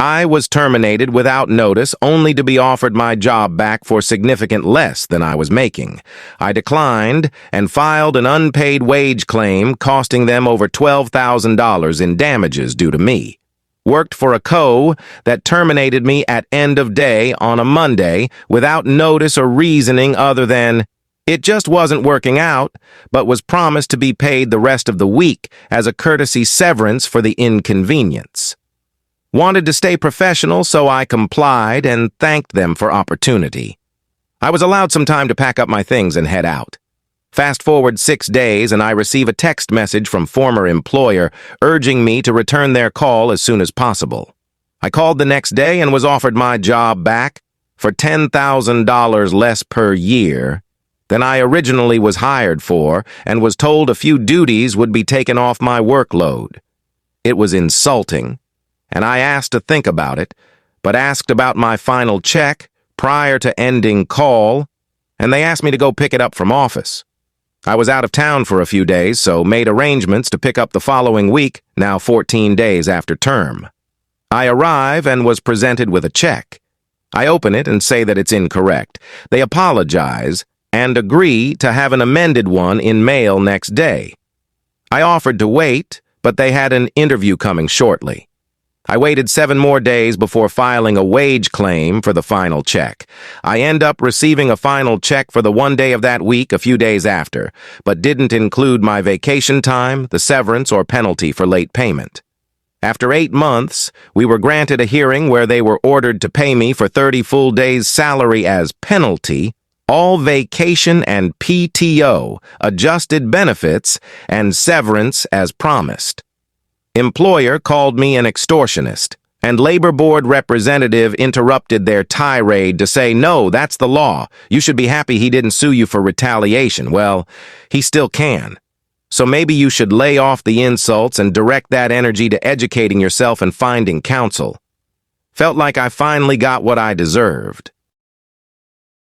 I was terminated without notice, only to be offered my job back for significant less than I was making. I declined and filed an unpaid wage claim costing them over $12,000 in damages due to me. Worked for a co that terminated me at end of day on a Monday without notice or reasoning other than, it just wasn't working out, but was promised to be paid the rest of the week as a courtesy severance for the inconvenience. Wanted to stay professional, so I complied and thanked them for opportunity. I was allowed some time to pack up my things and head out. Fast forward 6 days and I receive a text message from former employer urging me to return their call as soon as possible. I called the next day and was offered my job back for $10,000 less per year than I originally was hired for, and was told a few duties would be taken off my workload. It was insulting, and I asked to think about it, but asked about my final check prior to ending call, and they asked me to go pick it up from office. I was out of town for a few days, so made arrangements to pick up the following week, now 14 days after term. I arrive and was presented with a check. I open it and say that it's incorrect. They apologize and agree to have an amended one in mail next day. I offered to wait, but they had an interview coming shortly. I waited 7 more days before filing a wage claim for the final check. I end up receiving a final check for the 1 day of that week a few days after, but didn't include my vacation time, the severance, or penalty for late payment. After 8 months, we were granted a hearing where they were ordered to pay me for 30 full days' salary as penalty, all vacation and PTO, adjusted benefits, and severance as promised. Employer called me an extortionist, and labor board representative interrupted their tirade to say, no, that's the law. You should be happy he didn't sue you for retaliation. Well, he still can. So maybe you should lay off the insults and direct that energy to educating yourself and finding counsel. Felt like I finally got what I deserved.